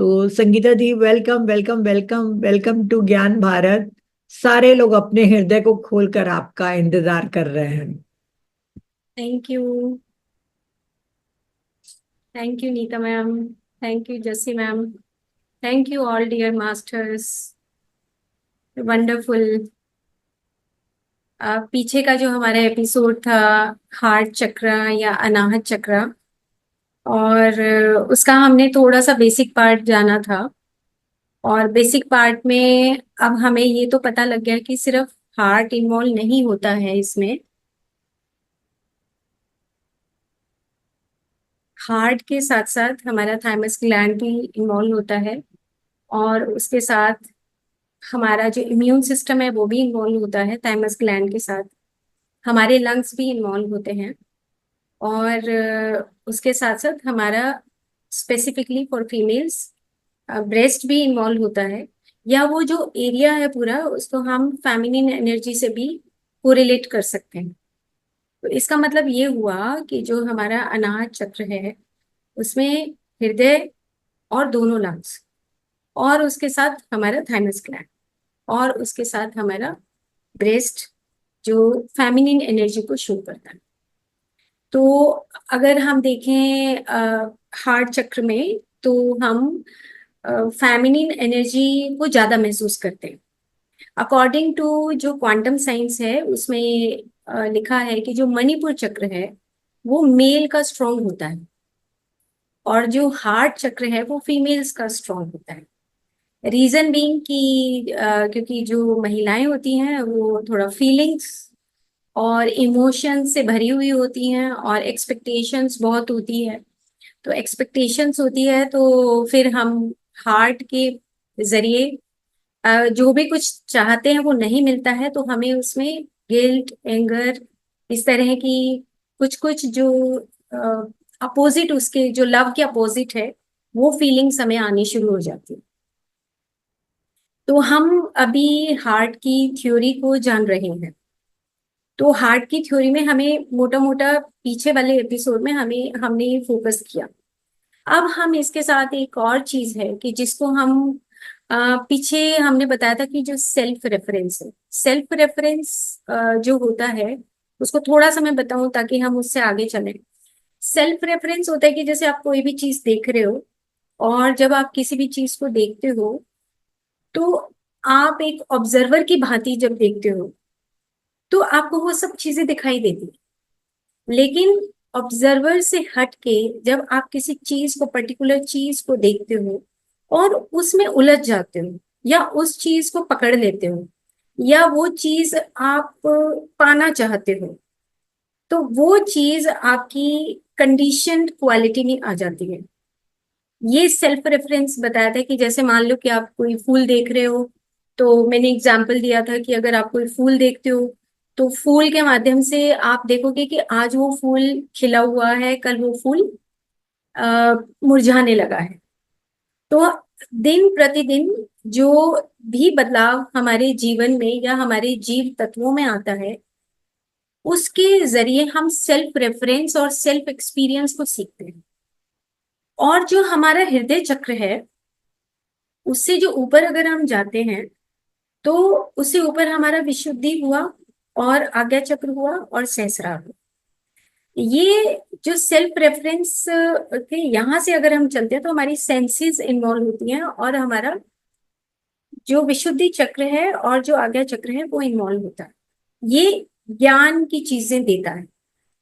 तो Sangeeta di, welcome welcome welcome welcome to Gyan Bharat. सारे लोग अपने हृदय को खोलकर आपका इंतजार कर रहे हैं। Thank you. Thank you Neeta ma'am. Thank you Jassi ma'am. Thank you all dear masters. Wonderful. पीछे का जो हमारा एपिसोड था, हार्ट चक्र या अनाहत चक्र, और उसका हमने थोड़ा सा बेसिक पार्ट जाना था। और बेसिक पार्ट में अब हमें ये तो पता लग गया कि सिर्फ हार्ट इन्वॉल्व नहीं होता है इसमें। हार्ट के साथ साथ हमारा थाइमस ग्लैंड भी इन्वॉल्व होता है, और उसके साथ हमारा जो इम्यून सिस्टम है वो भी इन्वॉल्व होता है थाइमस ग्लैंड के साथ। हमारे लंग्स भी इन्वॉल्व होते हैं, और उसके साथ साथ हमारा स्पेसिफिकली फॉर फीमेल्स ब्रेस्ट भी इन्वॉल्व होता है। या वो जो एरिया है पूरा, उसको हम फेमिनिन एनर्जी से भी कोरिलेट कर सकते हैं। तो इसका मतलब ये हुआ कि जो हमारा अनाहत चक्र है उसमें हृदय और दोनों लंग्स, और उसके साथ हमारा थाइमस ग्लैंड, और उसके साथ हमारा ब्रेस्ट, जो फेमिनिन एनर्जी को शो करता है। तो अगर हम देखें हार्ट चक्र में, तो हम फेमिनिन एनर्जी को ज्यादा महसूस करते हैं। अकॉर्डिंग टू जो क्वांटम साइंस है उसमें लिखा है कि जो मणिपुर चक्र है वो मेल का स्ट्रॉन्ग होता है, और जो हार्ट चक्र है वो फीमेल्स का स्ट्रॉन्ग होता है। रीजन बीइंग कि क्योंकि जो महिलाएं होती हैं वो थोड़ा फीलिंग्स और इमोशन से भरी हुई होती हैं, और एक्सपेक्टेशंस बहुत होती है। तो एक्सपेक्टेशंस होती है तो फिर हम हार्ट के जरिए जो भी कुछ चाहते हैं वो नहीं मिलता है, तो हमें उसमें गिल्ट, एंगर, इस तरह की कुछ कुछ जो अपोजिट, उसके जो लव के अपोजिट है, वो फीलिंग्स हमें आनी शुरू हो जाती है। तो हम अभी हार्ट की थ्योरी को जान रहे हैं। तो हार्ट की थ्योरी में हमें मोटा मोटा पीछे वाले एपिसोड में हमने ये फोकस किया। अब हम इसके साथ एक और चीज है कि जिसको हम पीछे हमने बताया था कि जो सेल्फ रेफरेंस है, सेल्फ रेफरेंस जो होता है उसको थोड़ा सा मैं बताऊं ताकि हम उससे आगे चलें। सेल्फ रेफरेंस होता है कि जैसे आप कोई भी चीज देख रहे हो, और जब आप किसी भी चीज को देखते हो तो आप एक ऑब्जर्वर की भांति जब देखते हो तो आपको वो सब चीजें दिखाई देती है। लेकिन ऑब्जर्वर से हट के जब आप किसी चीज को, पर्टिकुलर चीज को देखते हो और उसमें उलझ जाते हो, या उस चीज को पकड़ लेते हो, या वो चीज आप पाना चाहते हो, तो वो चीज आपकी कंडीशनड क्वालिटी में आ जाती है। ये सेल्फ रेफरेंस बताया था कि जैसे मान लो कि आप कोई फूल देख रहे हो, तो मैंने एग्जाम्पल दिया था कि अगर आप कोई फूल देखते हो तो फूल के माध्यम से आप देखोगे कि आज वो फूल खिला हुआ है, कल वो फूल मुरझाने लगा है। तो दिन प्रतिदिन जो भी बदलाव हमारे जीवन में या हमारे जीव तत्वों में आता है, उसके जरिए हम सेल्फ रेफरेंस और सेल्फ एक्सपीरियंस को सीखते हैं। और जो हमारा हृदय चक्र है, उससे जो ऊपर अगर हम जाते हैं तो उससे ऊपर हमारा विशुद्धि हुआ, और आज्ञा चक्र हुआ, और सहस्रार हुआ। ये जो सेल्फ रेफरेंस के यहाँ से अगर हम चलते हैं तो हमारी सेंसेस इन्वॉल्व होती हैं, और हमारा जो विशुद्धि चक्र है और जो आज्ञा चक्र है वो इन्वॉल्व होता है। ये ज्ञान की चीजें देता है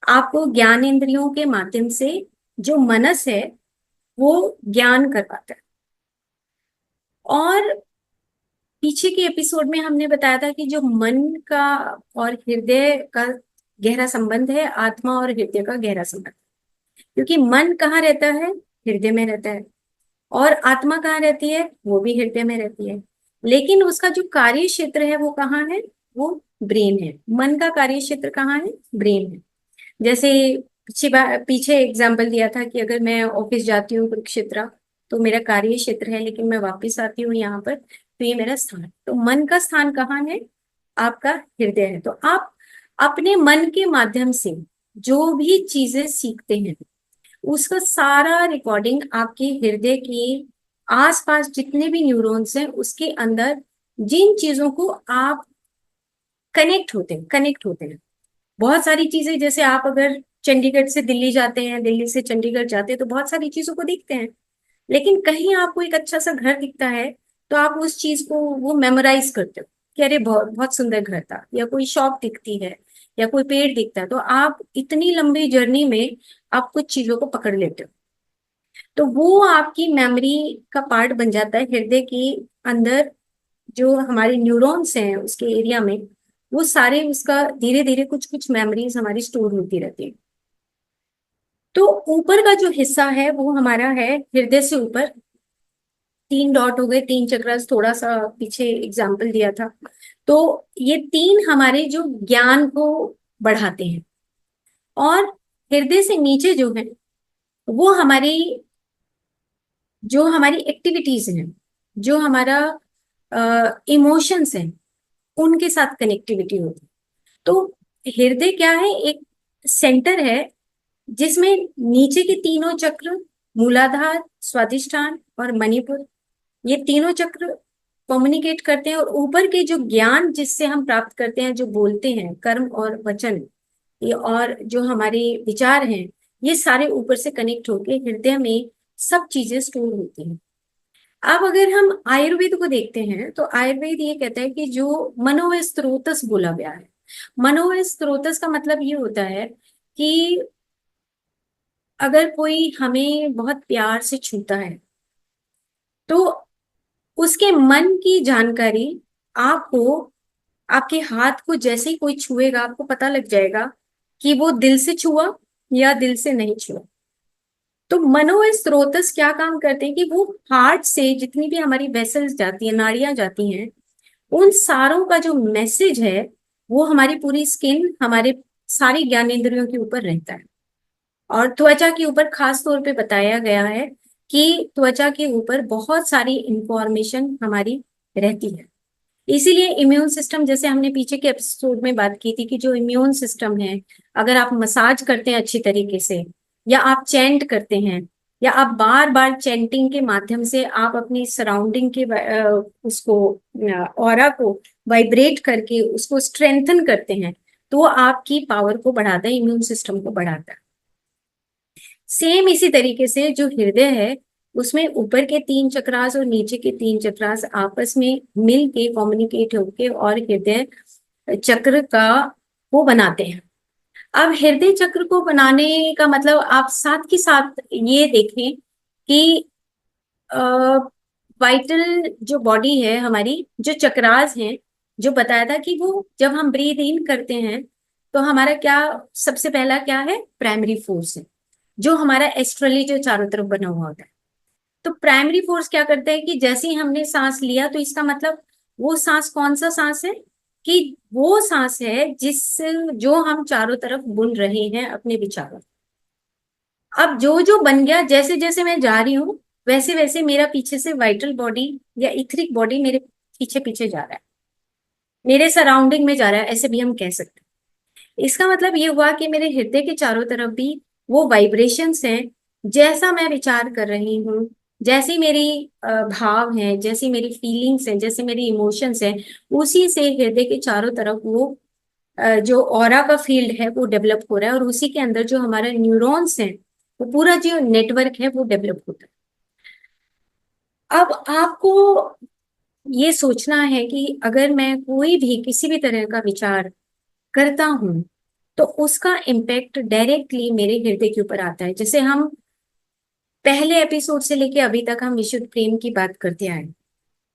आपको। ज्ञान इंद्रियों के माध्यम से जो मनस है वो ज्ञान कर पाता है। और पीछे के एपिसोड में हमने बताया था कि जो मन का और हृदय का गहरा संबंध है, आत्मा और हृदय का गहरा संबंध। क्योंकि मन कहाँ रहता है? हृदय में रहता है। और आत्मा कहाँ रहती है? वो भी हृदय में रहती है। लेकिन उसका जो कार्य क्षेत्र है वो कहाँ है? वो ब्रेन है। मन का कार्य क्षेत्र कहाँ है? ब्रेन है। जैसे पीछे एग्जाम्पल दिया था कि अगर मैं ऑफिस जाती हूँ कुरुक्षेत्र, तो मेरा कार्य क्षेत्र है, लेकिन मैं वापस आती हूँ यहाँ पर, तो ये मेरा स्थान। तो मन का स्थान कहाँ है? आपका हृदय है। तो आप अपने मन के माध्यम से जो भी चीजें सीखते हैं उसका सारा रिकॉर्डिंग आपके हृदय की आसपास जितने भी न्यूरॉन्स हैं उसके अंदर जिन चीजों को आप कनेक्ट होते हैं बहुत सारी चीजें, जैसे आप अगर चंडीगढ़ से दिल्ली जाते हैं, दिल्ली से चंडीगढ़ जाते हैं तो बहुत सारी चीजों को देखते हैं, लेकिन कहीं आपको एक अच्छा सा घर दिखता है तो आप उस चीज को वो मेमोराइज करते हो कि अरे बहुत बहुत सुंदर घर था, या कोई शॉप दिखती है या कोई पेड़ दिखता है तो आप इतनी लंबी जर्नी में आप कुछ चीजों को पकड़ लेते हो। तो वो आपकी मेमोरी का पार्ट बन जाता है। हृदय के अंदर जो हमारे न्यूरॉन्स हैं उसके एरिया में, वो सारे उसका धीरे धीरे कुछ कुछ मेमोरीज हमारी स्टोर होती रहती है। तो ऊपर का जो हिस्सा है वो हमारा है हृदय से ऊपर, 3 डॉट हो गए, 3 चक्रास, थोड़ा सा पीछे एग्जाम्पल दिया था। तो ये 3 हमारे जो ज्ञान को बढ़ाते हैं, और हृदय से नीचे जो है वो जो हमारी एक्टिविटीज हैं, जो हमारा इमोशंस हैं, उनके साथ कनेक्टिविटी होती है। तो हृदय क्या है, एक सेंटर है जिसमें नीचे के तीनों चक्र, मूलाधार, स्वादिष्ठान और मणिपुर, ये तीनों चक्र कम्युनिकेट करते हैं, और ऊपर के जो ज्ञान जिससे हम प्राप्त करते हैं, जो बोलते हैं, कर्म और वचन, ये और जो हमारे विचार हैं, ये सारे ऊपर से कनेक्ट होके हृदय में सब चीजें स्टोर होती हैं। अब अगर हम आयुर्वेद को देखते हैं तो आयुर्वेद ये कहता है कि जो मनोवय स्रोतस बोला गया है, मनोवय स्रोतस का मतलब ये होता है कि अगर कोई हमें बहुत प्यार से छूता है तो उसके मन की जानकारी आपको, आपके हाथ को जैसे ही कोई छुएगा आपको पता लग जाएगा कि वो दिल से छुआ या दिल से नहीं छुआ। तो मनोवय स्रोतस क्या काम करते हैं कि वो हार्ट से जितनी भी हमारी वेसल्स जाती है, नाड़ियां जाती हैं, उन सारों का जो मैसेज है वो हमारी पूरी स्किन, हमारे सारी ज्ञानेंद्रियों के ऊपर रहता है। और त्वचा के ऊपर खास तौर पे बताया गया है कि त्वचा के ऊपर बहुत सारी इंफॉर्मेशन हमारी रहती है। इसीलिए इम्यून सिस्टम, जैसे हमने पीछे के एपिसोड में बात की थी कि जो इम्यून सिस्टम है, अगर आप मसाज करते हैं अच्छी तरीके से, या आप चैंट करते हैं, या आप बार बार चैंटिंग के माध्यम से आप अपनी सराउंडिंग के उसको ऑरा को वाइब्रेट करके उसको स्ट्रेंथन करते हैं, तो वो आपकी पावर को बढ़ाता है, इम्यून सिस्टम को बढ़ाता है। सेम इसी तरीके से जो हृदय है उसमें ऊपर के 3 चक्रास और नीचे के 3 चक्रास आपस में मिल के कम्युनिकेट होके और हृदय चक्र का वो बनाते हैं। अब हृदय चक्र को बनाने का मतलब आप साथ के साथ ये देखें कि वाइटल जो बॉडी है हमारी, जो चक्रास हैं, जो बताया था कि वो जब हम ब्रीथ इन करते हैं तो हमारा क्या, सबसे पहला क्या है, प्राइमरी फोर्स है, जो हमारा एस्ट्रली जो चारों तरफ बना हुआ होता है। तो प्राइमरी फोर्स क्या करता है कि जैसे ही हमने सांस लिया तो इसका मतलब वो सांस कौन सा सांस है, कि वो सांस है जिस जो हम चारों तरफ बुन रहे हैं अपने विचारों। अब जो जो बन गया, जैसे जैसे मैं जा रही हूँ वैसे वैसे मेरा पीछे से वाइटल बॉडी या इथरिक बॉडी मेरे पीछे पीछे जा रहा है, मेरे सराउंडिंग में जा रहा है, ऐसे भी हम कह सकते हैं। इसका मतलब ये हुआ कि मेरे हृदय के चारों तरफ भी वो वाइब्रेशंस हैं, जैसा मैं विचार कर रही हूँ, जैसी मेरी भाव हैं, जैसी मेरी फीलिंग्स हैं, जैसे मेरी इमोशंस हैं, उसी से हृदय के चारों तरफ वो जो ऑरा का फील्ड है वो डेवलप हो रहा है, और उसी के अंदर जो हमारे न्यूरॉन्स हैं, वो पूरा जो नेटवर्क है वो डेवलप होता है। अब आपको ये सोचना है कि अगर मैं कोई भी किसी भी तरह का विचार करता हूं तो उसका इम्पैक्ट डायरेक्टली मेरे हृदय के ऊपर आता है। जैसे हम पहले एपिसोड से लेके अभी तक हम विशुद्ध प्रेम की बात करते आए,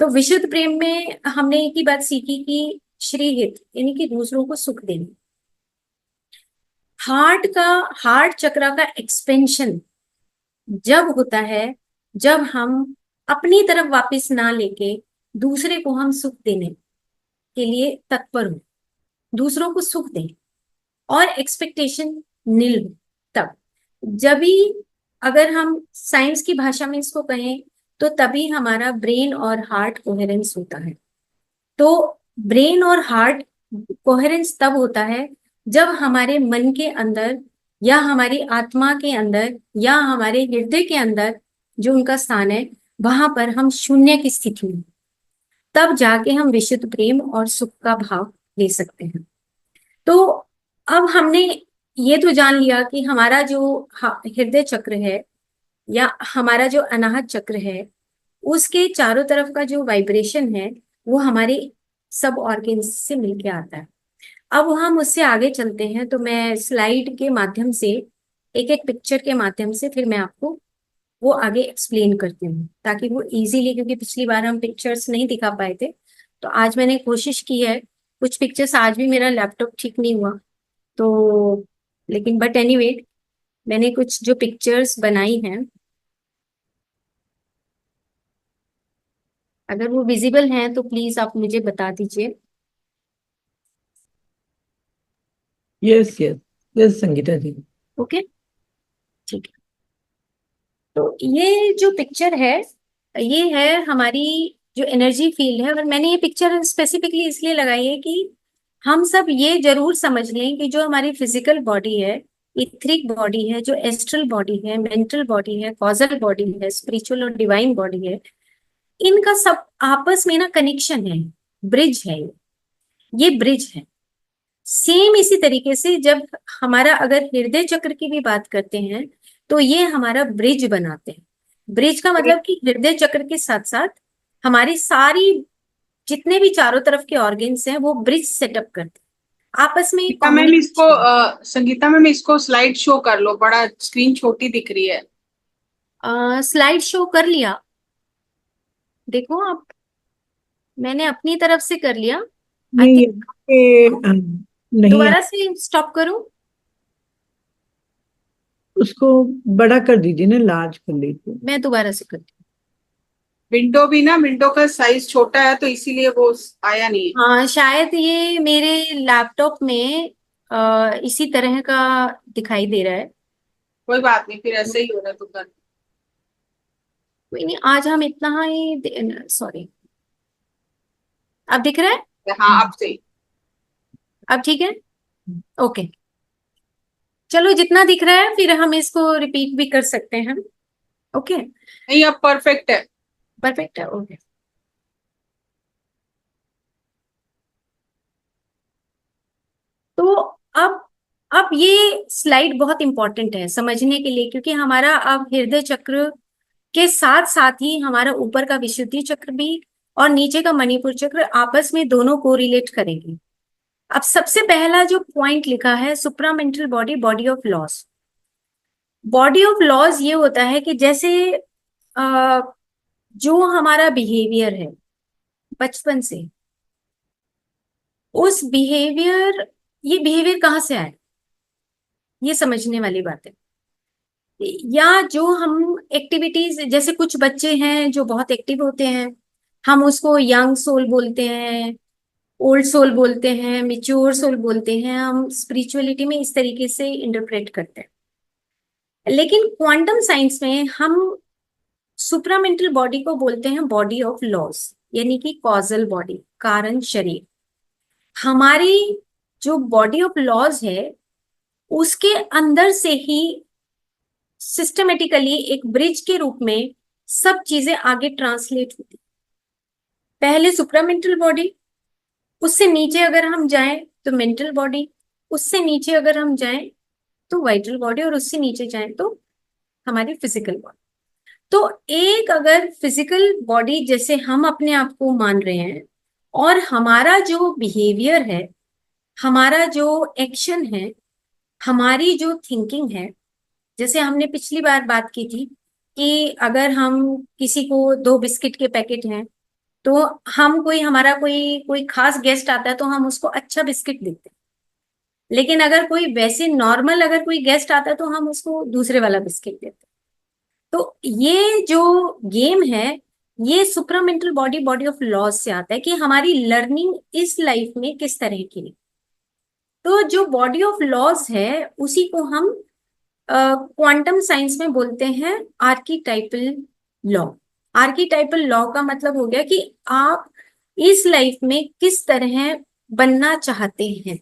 तो विशुद्ध प्रेम में हमने एक ही बात सीखी कि श्रीहित, यानी कि दूसरों को सुख देना। हार्ट चक्र का एक्सपेंशन जब होता है, जब हम अपनी तरफ वापस ना लेके दूसरे को हम सुख देने के लिए तत्पर हो, दूसरों को सुख दें और एक्सपेक्टेशन नील हो, तब, जब भी, अगर हम साइंस की भाषा में इसको कहें तो तभी हमारा ब्रेन और हार्ट कोहेरेंस होता है। तो ब्रेन और हार्ट कोहेरेंस तब होता है जब हमारे मन के अंदर या हमारी आत्मा के अंदर या हमारे हृदय के अंदर जो उनका स्थान है, वहां पर हम शून्य की स्थिति में, तब जाके हम विशुद्ध प्रेम और सुख का भाव ले सकते हैं। तो अब हमने ये तो जान लिया कि हमारा जो हृदय चक्र है या हमारा जो अनाहत चक्र है, उसके चारों तरफ का जो वाइब्रेशन है वो हमारे सब ऑर्गन्स से मिलके आता है। अब हम उससे आगे चलते हैं, तो मैं स्लाइड के माध्यम से, एक एक पिक्चर के माध्यम से फिर मैं आपको वो आगे एक्सप्लेन करती हूँ, ताकि वो इजीली, क्योंकि पिछली बार हम पिक्चर्स नहीं दिखा पाए थे, तो आज मैंने कोशिश की है। कुछ पिक्चर्स, आज भी मेरा लैपटॉप ठीक नहीं हुआ तो, लेकिन बट एनीवे मैंने कुछ जो पिक्चर्स बनाई हैं, अगर वो विजिबल हैं तो प्लीज आप मुझे बता दीजिए। यस यस यस संगीता जी। ओके, ठीक है। तो ये जो पिक्चर है, ये है हमारी जो एनर्जी फील्ड है। और मैंने ये पिक्चर स्पेसिफिकली इसलिए लगाई है कि हम सब ये जरूर समझ लें कि जो हमारी फिजिकल बॉडी है, इथरिक बॉडी है, जो एस्ट्रल बॉडी है, मेंटल बॉडी है, कॉजल बॉडी है, स्पिरिचुअल और डिवाइन बॉडी है, इनका सब आपस में ना कनेक्शन है, ब्रिज है ये ब्रिज है। सेम इसी तरीके से जब हमारा अगर हृदय चक्र की भी बात करते हैं, तो ये हमारा ब्रिज बनाते हैं। ब्रिज का मतलब कि हृदय चक्र के साथ साथ हमारी सारी जितने भी चारों तरफ के ऑर्गन्स हैं वो ब्रिज सेटअप करते हैं, आपस में संगीता मैम इसको कम्युनिकेशन। संगीता मैम इसको स्लाइड शो कर लो, बड़ा स्क्रीन छोटी दिख रही है। स्लाइड शो कर लिया, देखो आप, मैंने अपनी तरफ से कर लिया। आई नहीं थिंक यहाँ पे नहीं दोबारा से स्टॉप करूं? उसको बड़ा कर दीजिए ना, लार्ज कर लीजिए। मैं दोबारा से करती विंडो भी ना, विंडो का साइज छोटा है तो इसीलिए वो आया नहीं है। हूँ। हाँ, शायद ये मेरे लैपटॉप में इसी तरह का दिखाई दे रहा है। कोई बात नहीं, फिर ऐसे ही हो रहा है तो कर। कोई नहीं, आज हम इतना ही, सॉरी, अब दिख रहा है? हाँ अब सही। अब ठीक है, ओके। चलो, जितना दिख रहा है फिर हम इसको रिपीट भी कर सकते हैं। ओके, नहीं अब परफेक्ट है। परफेक्ट है, ओके। तो अब अब ये स्लाइड बहुत इंपॉर्टेंट है समझने के लिए, क्योंकि हमारा अब हृदय चक्र के साथ साथ ही हमारा ऊपर का विशुद्धि चक्र भी और नीचे का मणिपुर चक्र आपस में दोनों को रिलेट करेंगे। अब सबसे पहला जो पॉइंट लिखा है, supramental body, body of loss. Body of loss ये होता है कि जैसे अ, जो हमारा बिहेवियर है बचपन से, उस बिहेवियर, ये बिहेवियर कहाँ से आया, ये समझने वाली बात है। या जो हम एक्टिविटीज, जैसे कुछ बच्चे हैं जो बहुत एक्टिव होते हैं, हम उसको यंग सोल बोलते हैं, ओल्ड सोल बोलते हैं, मिच्योर सोल बोलते हैं, हम स्पिरिचुअलिटी में इस तरीके से इंटरप्रेट करते हैं। लेकिन क्वांटम साइंस में हम सुप्रामेंटल बॉडी को बोलते हैं बॉडी ऑफ लॉस, यानी कि कॉजल बॉडी, कारण शरीर। हमारी जो बॉडी ऑफ लॉज है, उसके अंदर से ही सिस्टमेटिकली एक ब्रिज के रूप में सब चीजें आगे ट्रांसलेट होती। पहले सुप्रामेंटल बॉडी, उससे नीचे अगर हम जाएं तो मेंटल बॉडी, उससे नीचे अगर हम जाएं तो वाइटल बॉडी, और उससे नीचे जाएं तो हमारी फिजिकल बॉडी। तो एक अगर फिजिकल बॉडी जैसे हम अपने आप को मान रहे हैं, और हमारा जो बिहेवियर है, हमारा जो एक्शन है, हमारी जो थिंकिंग है, जैसे हमने पिछली बार बात की थी कि अगर हम किसी को दो बिस्किट के पैकेट हैं, तो हम कोई, हमारा कोई कोई खास गेस्ट आता है तो हम उसको अच्छा बिस्किट देते हैं। लेकिन अगर कोई वैसे नॉर्मल, अगर कोई गेस्ट आता है तो हम उसको दूसरे वाला बिस्किट देते हैं। तो ये जो गेम है, ये supramental body, body of loss से आता है कि हमारी लर्निंग इस लाइफ में किस तरह की है। तो जो बॉडी ऑफ लॉस है, उसी को हम क्वांटम साइंस में बोलते हैं आर्कीटाइपल लॉ। आर्कीटाइपल लॉ का मतलब हो गया कि आप इस लाइफ में किस तरह बनना चाहते हैं,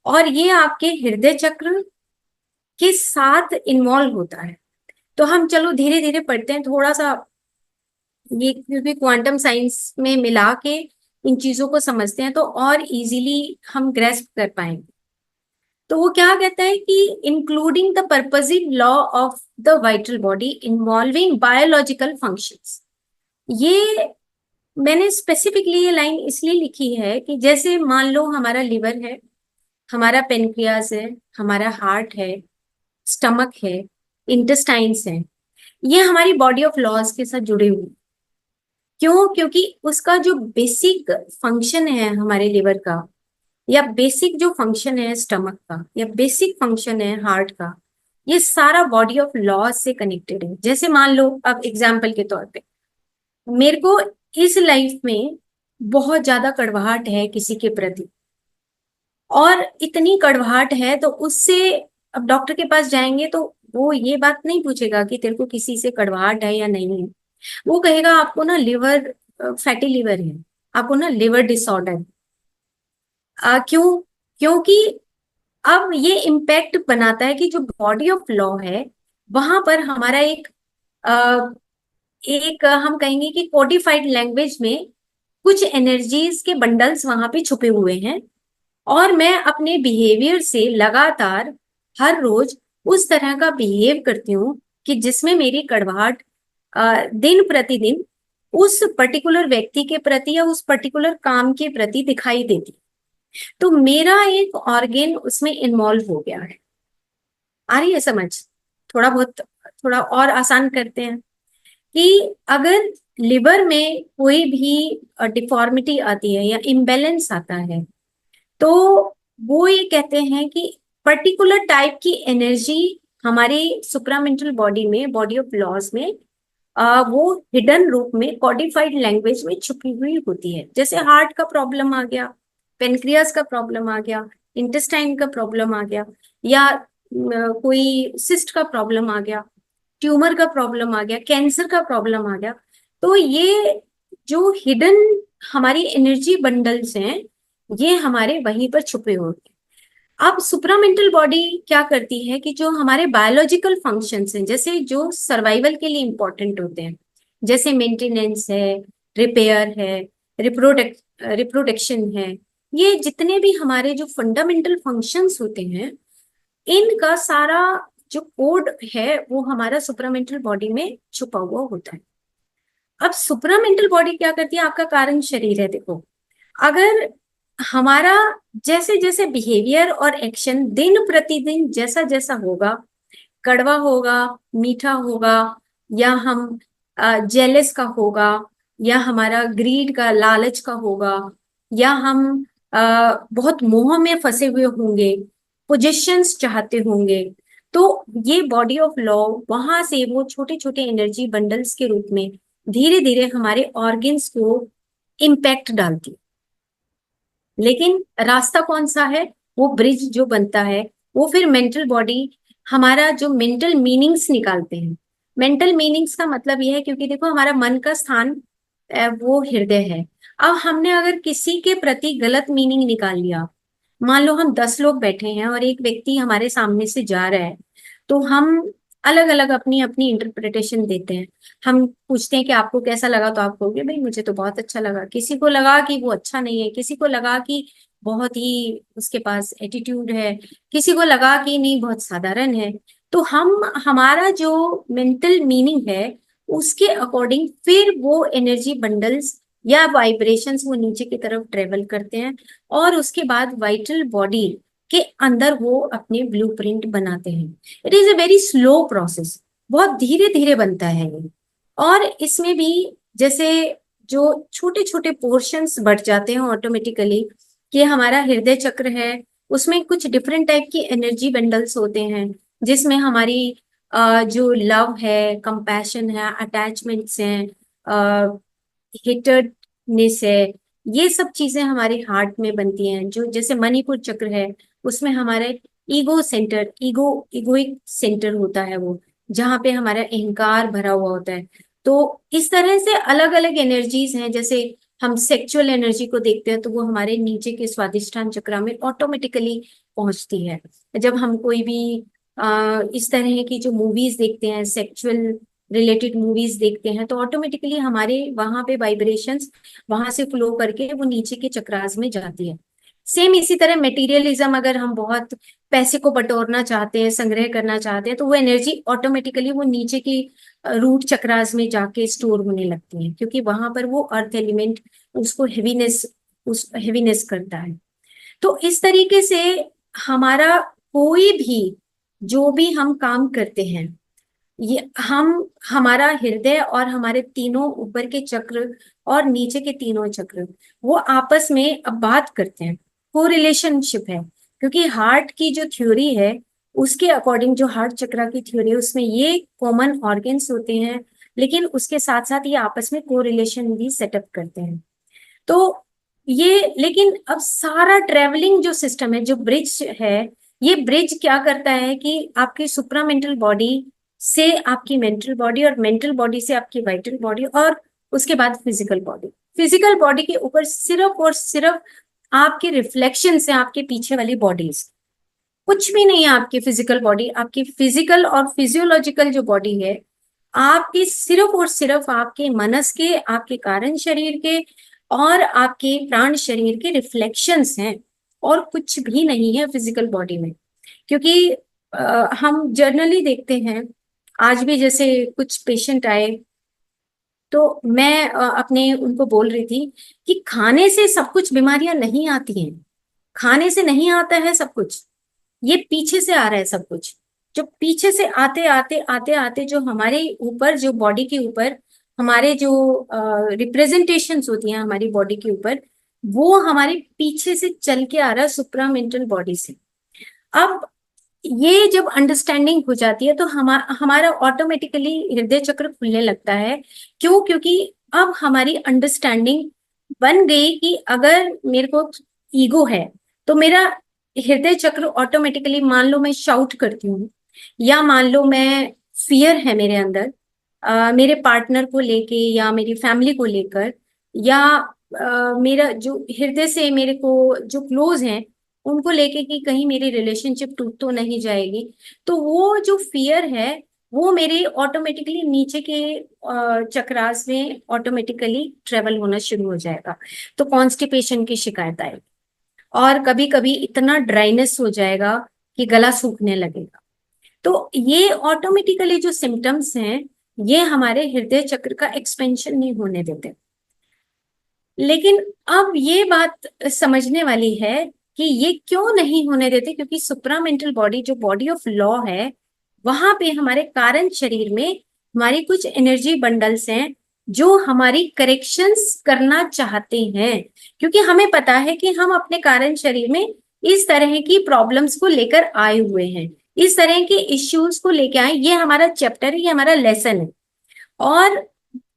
और ये आपके हृदय चक्र के साथ इन्वॉल्व होता है। तो हम चलो धीरे धीरे पढ़ते हैं, थोड़ा सा ये क्योंकि क्वांटम साइंस में मिला के इन चीजों को समझते हैं तो और इजीली हम ग्रेस्प कर पाएंगे। तो वो क्या कहता है कि including the purposive law of the vital body involving biological functions. ये मैंने स्पेसिफिकली ये लाइन इसलिए लिखी है कि जैसे मान लो हमारा लिवर है, हमारा पेनक्रियास है, हमारा हार्ट है, स्टमक है, इंटेस्टाइन्स है, ये हमारी बॉडी ऑफ लॉज के साथ जुड़े हुए हैं। क्यों? क्योंकि उसका जो बेसिक फंक्शन है हमारे लिवर का, या बेसिक जो फंक्शन है स्टमक का, या बेसिक फंक्शन है हार्ट का, ये सारा बॉडी ऑफ लॉज से कनेक्टेड है। जैसे मान लो अब एग्जाम्पल के तौर पे मेरे को इस लाइफ में बहुत ज्यादा कड़वाहट है किसी के प्रति, और इतनी कड़वाहट है तो उससे अब डॉक्टर के पास जाएंगे तो वो ये बात नहीं पूछेगा कि तेरे को किसी से कड़वाहट है या नहीं है। वो कहेगा आपको ना लिवर, फैटी लिवर है, आपको ना लिवर डिसऑर्डर। क्यों? क्योंकि अब ये इम्पैक्ट बनाता है कि जो बॉडी ऑफ लॉ है वहां पर हमारा अ, हम कहेंगे कि कोडिफाइड लैंग्वेज में कुछ एनर्जीज के बंडल्स वहां पे छुपे हुए हैं, और मैं अपने बिहेवियर से लगातार हर रोज उस तरह का बिहेव करती हूँ कि जिसमें मेरी कड़वाहट दिन प्रतिदिन उस पर्टिकुलर व्यक्ति के प्रति या उस पर्टिकुलर काम के प्रति दिखाई देती। तो मेरा एक ऑर्गेन उसमें इन्वॉल्व हो गया है। आ रही है समझ? थोड़ा बहुत, थोड़ा और आसान करते हैं कि अगर लिवर में कोई भी डिफॉर्मिटी आती है या इम्बैलेंस आता है तो वो ये कहते हैं कि पर्टिकुलर टाइप की एनर्जी हमारी सुप्रामेंटल बॉडी में, बॉडी ऑफ लॉज में वो हिडन रूप में कोडिफाइड लैंग्वेज में छुपी हुई होती है। जैसे हार्ट का प्रॉब्लम आ गया, पेनक्रियास का प्रॉब्लम आ गया, इंटेस्टाइन का प्रॉब्लम आ गया, या कोई सिस्ट का प्रॉब्लम आ गया, ट्यूमर का प्रॉब्लम आ गया, कैंसर का प्रॉब्लम आ गया। तो ये जो हिडन हमारी एनर्जी बंडल्स हैं ये हमारे वहीं पर छुपे होते हैं। अब सुप्रामेंटल बॉडी क्या करती है कि जो हमारे बायोलॉजिकल फंक्शंस हैं, जैसे जो सर्वाइवल के लिए इंपॉर्टेंट होते हैं, जैसे मेंटेनेंस है, रिपेयर है, रिप्रोडक्शन है, ये जितने भी हमारे जो फंडामेंटल फंक्शंस होते हैं इनका सारा जो कोड है वो हमारा सुप्रामेंटल बॉडी में छुपा हुआ होता है। अब सुप्रामेंटल बॉडी क्या करती है? आपका कारण शरीर है। देखो, अगर हमारा जैसे जैसे बिहेवियर और एक्शन दिन प्रतिदिन जैसा जैसा होगा, कड़वा होगा, मीठा होगा, या हम जेलस का होगा, या हमारा ग्रीड का, लालच का होगा, या हम बहुत मोह में फंसे हुए होंगे, पोजीशंस चाहते होंगे, तो ये बॉडी ऑफ लॉ वहां से वो छोटे छोटे एनर्जी बंडल्स के रूप में धीरे धीरे हमारे ऑर्गन्स को इम्पैक्ट डालती है। लेकिन रास्ता कौन सा है? वो ब्रिज जो बनता है वो फिर मेंटल बॉडी, हमारा जो मेंटल मीनिंग्स निकालते हैं। मेंटल मीनिंग्स का मतलब ये है, क्योंकि देखो हमारा मन का स्थान वो हृदय है। अब हमने अगर किसी के प्रति गलत मीनिंग निकाल लिया, मान लो हम 10 लोग बैठे हैं और एक व्यक्ति हमारे सामने से जा रहा है, तो हम अलग अलग अपनी अपनी इंटरप्रिटेशन देते हैं। हम पूछते हैं कि आपको कैसा लगा, तो आप कहोगे भाई मुझे तो बहुत अच्छा लगा। किसी को लगा कि वो अच्छा नहीं है, किसी को लगा कि बहुत ही उसके पास एटीट्यूड है, किसी को लगा कि नहीं बहुत साधारण है। तो हम हमारा जो मेंटल मीनिंग है उसके अकॉर्डिंग फिर वो एनर्जी बंडल्स या वाइब्रेशंस वो नीचे की तरफ ट्रेवल करते हैं, और उसके बाद वाइटल बॉडी के अंदर वो अपने ब्लूप्रिंट बनाते हैं। It is a very slow process, बहुत धीरे धीरे बनता है ये। और इसमें भी जैसे जो छोटे छोटे पोर्शंस बढ़ जाते हैं ऑटोमेटिकली, कि हमारा हृदय चक्र है उसमें कुछ डिफरेंट टाइप की एनर्जी बंडल्स होते हैं, जिसमें हमारी जो लव है, कंपैशन है, अटैचमेंट्स हैं, हिटडनेस है, ये सब चीजें हमारे हार्ट में बनती हैं। जो जैसे मणिपुर चक्र है उसमें हमारे इगोइक सेंटर होता है, वो जहाँ पे हमारा अहंकार भरा हुआ होता है। तो इस तरह से अलग अलग एनर्जीज हैं। जैसे हम सेक्सुअल एनर्जी को देखते हैं तो वो हमारे नीचे के स्वादिष्ठान चक्र में ऑटोमेटिकली पहुंचती है। जब हम कोई भी इस तरह की जो मूवीज देखते हैं सेक्सुअल रिलेटेड मूवीज देखते हैं तो ऑटोमेटिकली हमारे वहां पे वाइब्रेशंस वहां से फ्लो करके वो नीचे के चक्रास में जाती है। सेम इसी तरह मटेरियलिज्म, अगर हम बहुत पैसे को बटोरना चाहते हैं, संग्रह करना चाहते हैं, तो वो एनर्जी ऑटोमेटिकली वो नीचे की रूट चक्रास में जाके स्टोर होने लगती है, क्योंकि वहां पर वो अर्थ एलिमेंट उसको हैवीनेस करता है। तो इस तरीके से हमारा कोई भी जो भी हम काम करते हैं, ये हमारा हृदय और हमारे तीनों ऊपर के चक्र और नीचे के तीनों चक्र वो आपस में अब बात करते हैं, को रिलेशनशिप है। क्योंकि हार्ट की जो थ्योरी है उसके अकॉर्डिंग, जो हार्ट चक्र की थ्योरी है उसमें ये कॉमन ऑर्गन्स होते हैं, लेकिन उसके साथ साथ ये आपस में को रिलेशन भी सेटअप करते हैं। तो ये, लेकिन अब सारा ट्रेवलिंग जो सिस्टम है, जो ब्रिज है, ये ब्रिज क्या करता है कि आपकी सुप्रामेंटल बॉडी से आपकी मेंटल बॉडी, और मेंटल बॉडी से आपकी वाइटल बॉडी, और उसके बाद फिजिकल बॉडी। फिजिकल बॉडी के ऊपर सिर्फ और सिर्फ आपके रिफ्लेक्शन से आपके पीछे वाली बॉडीज, कुछ भी नहीं है आपकी फिजिकल बॉडी। आपकी फिजिकल और फिजियोलॉजिकल जो बॉडी है आपकी सिर्फ और सिर्फ आपके मनस के, आपके कारण शरीर के और आपके प्राण शरीर के रिफ्लेक्शंस हैं, और कुछ भी नहीं है फिजिकल बॉडी में। क्योंकि हम जर्नली देखते हैं, आज भी जैसे कुछ पेशेंट आए तो मैं अपने उनको बोल रही थी कि खाने से सब कुछ बीमारियां नहीं आती हैं, खाने से नहीं आता है सब कुछ, ये पीछे से आ रहा है सब कुछ। जो पीछे से आते आते आते आते जो हमारे ऊपर, जो बॉडी के ऊपर हमारे जो रिप्रेजेंटेशंस होती हैं हमारी बॉडी के ऊपर, वो हमारे पीछे से चल के आ रहा है सुप्रामेंटल बॉडी से। अब ये जब अंडरस्टैंडिंग हो जाती है तो हमारा ऑटोमेटिकली हृदय चक्र खुलने लगता है। क्यों? क्योंकि अब हमारी अंडरस्टैंडिंग बन गई कि अगर मेरे को ईगो है तो मेरा हृदय चक्र ऑटोमेटिकली, मान लो मैं शाउट करती हूँ, या मान लो मैं फियर है मेरे अंदर मेरे पार्टनर को लेके या मेरी फैमिली को लेकर, या मेरा जो हृदय से मेरे को जो क्लोज हैं उनको लेके कि कहीं मेरी रिलेशनशिप टूट तो नहीं जाएगी, तो वो जो फियर है वो मेरे ऑटोमेटिकली नीचे के चक्रास में ऑटोमेटिकली ट्रेवल होना शुरू हो जाएगा। तो कॉन्स्टिपेशन की शिकायत आएगी, और कभी कभी इतना ड्राइनेस हो जाएगा कि गला सूखने लगेगा। तो ये ऑटोमेटिकली जो सिम्टम्स हैं ये हमारे हृदय चक्र का एक्सपेंशन नहीं होने देते। लेकिन अब ये बात समझने वाली है कि ये क्यों नहीं होने देते, क्योंकि सुप्रामेंटल बॉडी, जो बॉडी ऑफ लॉ है, वहां पे हमारे कारण शरीर में हमारी कुछ एनर्जी बंडल्स हैं जो हमारी करेक्शंस करना चाहते हैं। क्योंकि हमें पता है कि हम अपने कारण शरीर में इस तरह की प्रॉब्लम्स को लेकर आए हुए हैं, इस तरह के इश्यूज को लेकर आए, ये हमारा चैप्टर है, ये हमारा लेसन है। और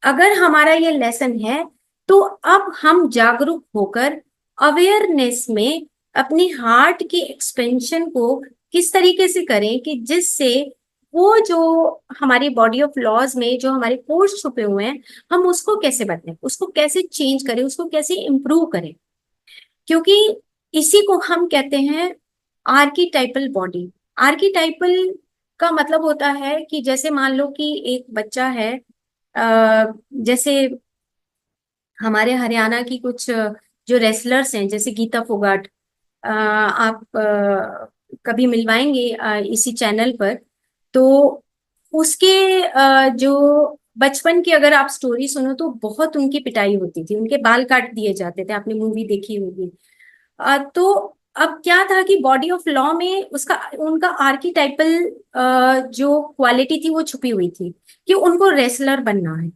अगर हमारा ये लेसन है तो अब हम जागरूक होकर अवेयरनेस में अपनी हार्ट की एक्सपेंशन को किस तरीके से करें कि जिससे वो जो हमारी बॉडी ऑफ लॉज में जो हमारे कोर्स छुपे हुए हैं, हम उसको कैसे बदलें, उसको कैसे चेंज करें, उसको कैसे इम्प्रूव करें। क्योंकि इसी को हम कहते हैं आर्कीटाइपल बॉडी। आर्कीटाइपल का मतलब होता है कि जैसे मान लो कि एक बच्चा है, जैसे हमारे हरियाणा की कुछ जो रेसलर्स हैं, जैसे गीता फोगाट, आप कभी मिलवाएंगे इसी चैनल पर, तो उसके जो बचपन की अगर आप स्टोरी सुनो तो बहुत उनकी पिटाई होती थी, उनके बाल काट दिए जाते थे, आपने मूवी देखी होगी। तो अब क्या था कि बॉडी ऑफ लॉ में उसका, उनका आर्कीटाइपल जो क्वालिटी थी वो छुपी हुई थी कि उनको रेसलर बनना है।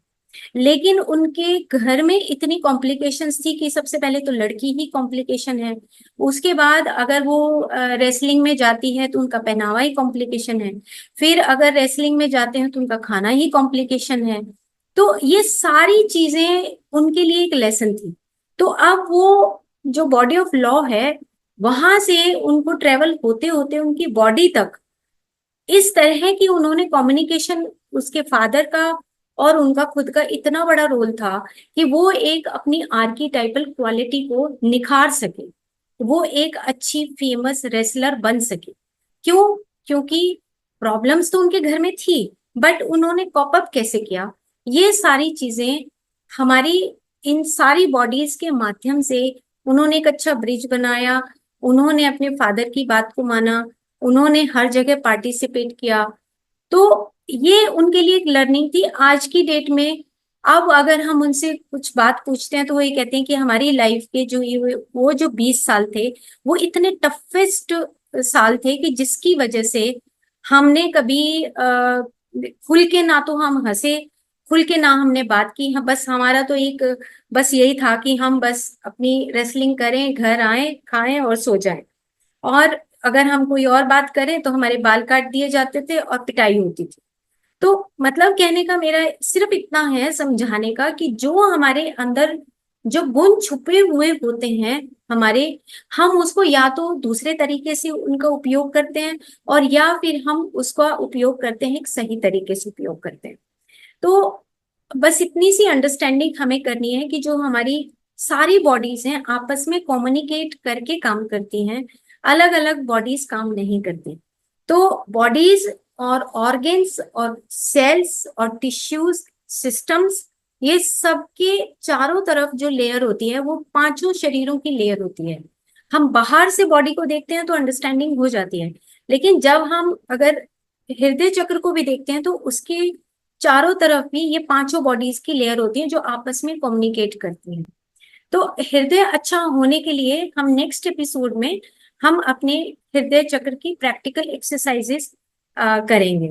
लेकिन उनके घर में इतनी कॉम्प्लिकेशंस थी कि सबसे पहले तो लड़की ही कॉम्प्लिकेशन है, उसके बाद अगर वो रेसलिंग में जाती है तो उनका पहनावा ही कॉम्प्लिकेशन है, फिर अगर रेसलिंग में जाते हैं तो उनका खाना ही कॉम्प्लिकेशन है। तो ये सारी चीजें उनके लिए एक लेसन थी। तो अब वो जो बॉडी ऑफ लॉ है वहां से उनको ट्रेवल होते होते उनकी बॉडी तक इस तरह की उन्होंने कम्युनिकेशन, उसके फादर का और उनका खुद का इतना बड़ा रोल था कि वो एक अपनी आर्कीटाइपल क्वालिटी को निखार सके, वो एक अच्छी फेमस रेसलर बन सके। क्यों? क्योंकि प्रॉब्लम्स तो उनके घर में थी, बट उन्होंने कॉप अप कैसे किया, ये सारी चीजें हमारी इन सारी बॉडीज के माध्यम से उन्होंने एक अच्छा ब्रिज बनाया, उन्होंने अपने फादर की बात को माना, उन्होंने हर जगह पार्टिसिपेट किया। तो ये उनके लिए एक लर्निंग थी। आज की डेट में अब अगर हम उनसे कुछ बात पूछते हैं तो वो ये कहते हैं कि हमारी लाइफ के जो ये वो जो 20 साल थे वो इतने टफेस्ट साल थे कि जिसकी वजह से हमने कभी खुल के ना तो हम हंसे, खुल के ना हमने बात की। हम बस हमारा तो एक बस यही था कि हम बस अपनी रेसलिंग करें, घर आए, खाएं और सो जाएं। और अगर हम कोई और बात करें तो हमारे बाल काट दिए जाते थे और पिटाई होती थी। तो मतलब कहने का मेरा सिर्फ इतना है समझाने का कि जो हमारे अंदर जो गुण छुपे हुए होते हैं हमारे, हम उसको या तो दूसरे तरीके से उनका उपयोग करते हैं और या फिर हम उसका उपयोग करते हैं एक सही तरीके से उपयोग करते हैं। तो बस इतनी सी अंडरस्टैंडिंग हमें करनी है कि जो हमारी सारी बॉडीज हैं आपस में कम्युनिकेट करके काम करती हैं, अलग अलग बॉडीज काम नहीं करती। तो बॉडीज और ऑर्गन्स और सेल्स और टिश्यूज सिस्टम्स, ये सबके चारों तरफ जो लेयर होती है वो पांचों शरीरों की लेयर होती है। हम बाहर से बॉडी को देखते हैं तो अंडरस्टैंडिंग हो जाती है, लेकिन जब हम अगर हृदय चक्र को भी देखते हैं तो उसके चारों तरफ भी ये पांचों बॉडीज की लेयर होती है जो आपस में कम्युनिकेट करती हैं। तो हृदय अच्छा होने के लिए हम नेक्स्ट एपिसोड में हम अपने हृदय चक्र की प्रैक्टिकल एक्सरसाइजेस करेंगे।